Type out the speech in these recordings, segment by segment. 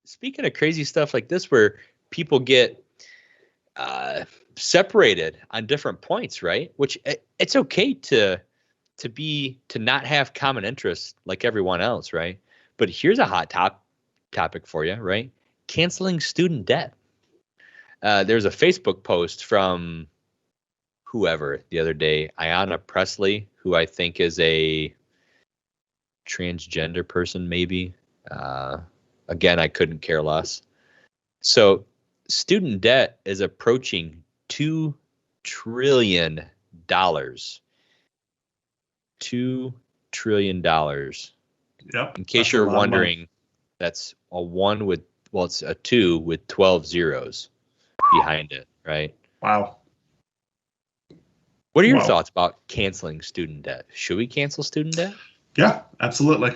speaking of crazy stuff like this, where people get separated on different points, right? Which it's okay to not have common interests like everyone else, right? But here's a hot topic for you, right? Canceling student debt. There's a Facebook post from whoever the other day, Ayanna Presley, who I think is a transgender person, maybe. Again, I couldn't care less. So student debt is approaching $2 trillion. $2 trillion. Yep. In case you're wondering, that's a one with, well, it's a 2 with 12 zeros behind it, right? Wow. What are your thoughts about canceling student debt? Should we cancel student debt? Yeah, absolutely.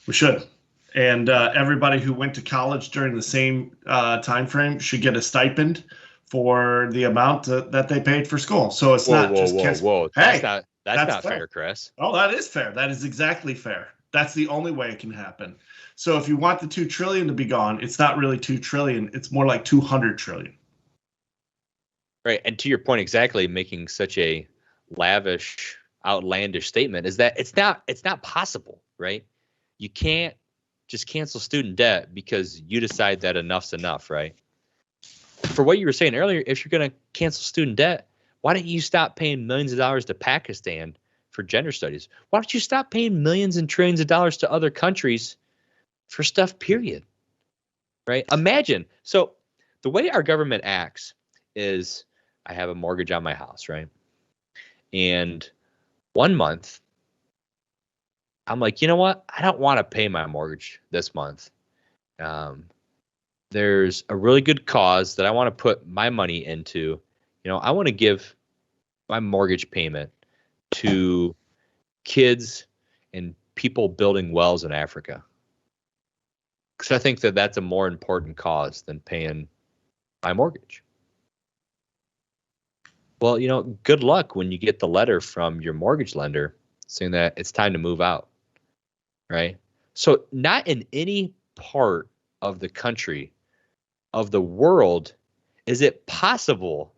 We should. And everybody who went to college during the same time frame should get a stipend for the amount that they paid for school. So it's not just whoa. Hey, that's not fair, Chris. Oh, that is fair. That is exactly fair. That's the only way it can happen. So if you want the $2 trillion to be gone, it's not really $2 trillion. It's more like 200 trillion. Right. And to your point, exactly, making such a lavish, outlandish statement is that it's not possible, right? You can't just cancel student debt because you decide that enough's enough, right? For what you were saying earlier, if you're going to cancel student debt, why don't you stop paying millions of dollars to Pakistan for gender studies? Why don't you stop paying millions and trillions of dollars to other countries for stuff, period? Right? Imagine. So the way our government acts is I have a mortgage on my house, right? And 1 month, I'm like, you know what? I don't want to pay my mortgage this month. There's a really good cause that I want to put my money into. You know, I want to give my mortgage payment to kids and people building wells in Africa. Because I think that that's a more important cause than paying my mortgage. Well, you know, good luck when you get the letter from your mortgage lender saying that it's time to move out, right? So not in any part of the country, of the world, is it possible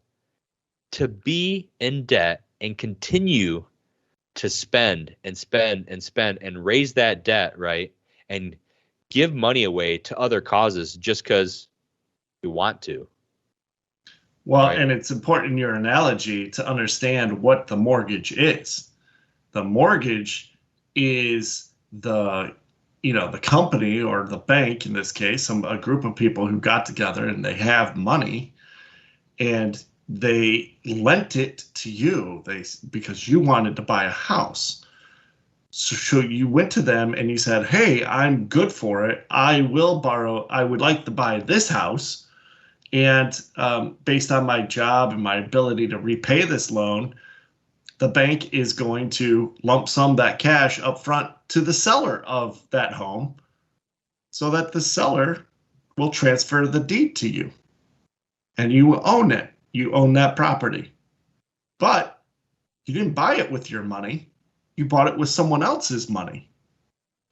to be in debt and continue to spend and spend and spend and raise that debt, right? And give money away to other causes just because you want to. Well, right? And it's important in your analogy to understand what the mortgage is. The mortgage is the company or the bank, in this case, a group of people who got together and they have money and they lent it to you because you wanted to buy a house. So you went to them and you said, hey, I'm good for it. I would like to buy this house. And based on my job and my ability to repay this loan, the bank is going to lump sum that cash up front to the seller of that home so that the seller will transfer the deed to you. And you will own it. You own that property. But you didn't buy it with your money. You bought it with someone else's money.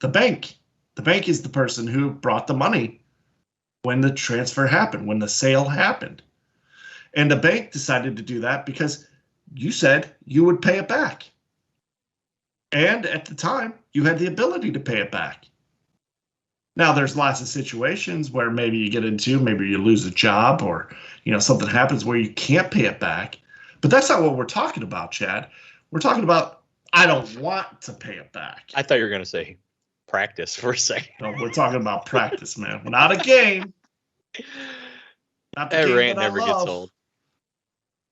The bank. The bank is the person who brought the money when the transfer happened, when the sale happened. And the bank decided to do that because you said you would pay it back. And at the time, you had the ability to pay it back. Now, there's lots of situations where maybe you lose a job or, something happens where you can't pay it back. But that's not what we're talking about, Chad. We're talking about, I don't want to pay it back. I thought you were going to say practice for a second. No, we're talking about practice, man. Not a game. Not the that game rant that never I gets love. old.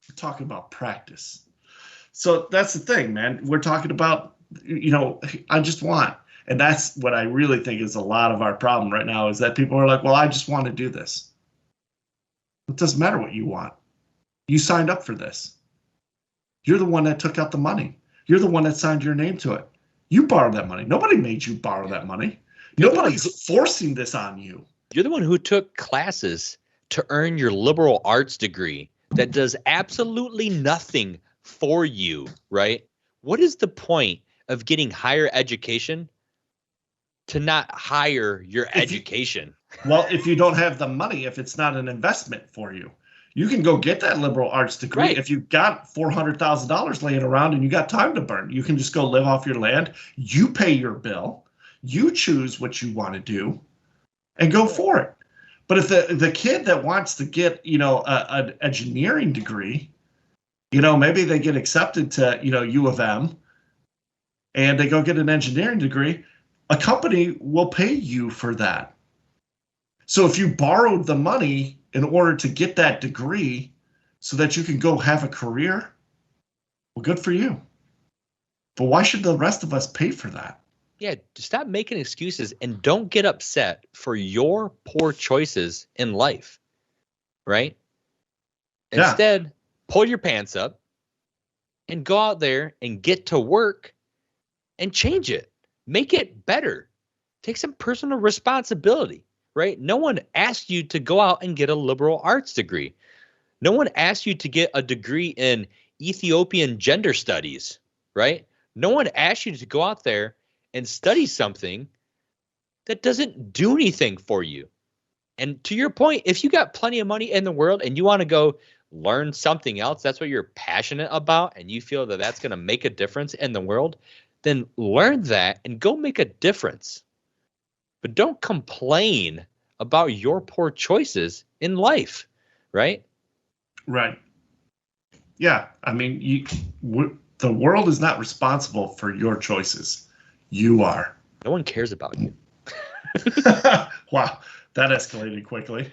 We're talking about practice. So that's the thing, man. We're talking about, I just want. And that's what I really think is a lot of our problem right now is that people are like, well, I just want to do this. It doesn't matter what you want. You signed up for this. You're the one that took out the money. You're the one that signed your name to it. You borrowed that money. Nobody made you borrow that money. Nobody's forcing this on you. You're the one who took classes to earn your liberal arts degree that does absolutely nothing for you, right? What is the point of getting higher education to not hire your education? Well, if you don't have the money, if it's not an investment for you, you can go get that liberal arts degree. Right. If you've got $400,000 laying around and you got time to burn, you can just go live off your land. You pay your bill. You choose what you want to do and go for it. But if the kid that wants to get, an engineering degree, maybe they get accepted to, U of M and they go get an engineering degree, a company will pay you for that. So if you borrowed the money in order to get that degree so that you can go have a career, well, good for you. But why should the rest of us pay for that? Yeah, stop making excuses and don't get upset for your poor choices in life, right? Yeah. Instead, pull your pants up and go out there and get to work and change it. Make it better. Take some personal responsibility, right? No one asked you to go out and get a liberal arts degree. No one asked you to get a degree in Ethiopian gender studies, right? No one asked you to go out there and study something that doesn't do anything for you. And to your point, if you got plenty of money in the world and you want to go learn something else, that's what you're passionate about, and you feel that that's going to make a difference in the world, then learn that and go make a difference. But don't complain about your poor choices in life, right? Right. Yeah. I mean, the world is not responsible for your choices. You are. No one cares about you. Wow. That escalated quickly.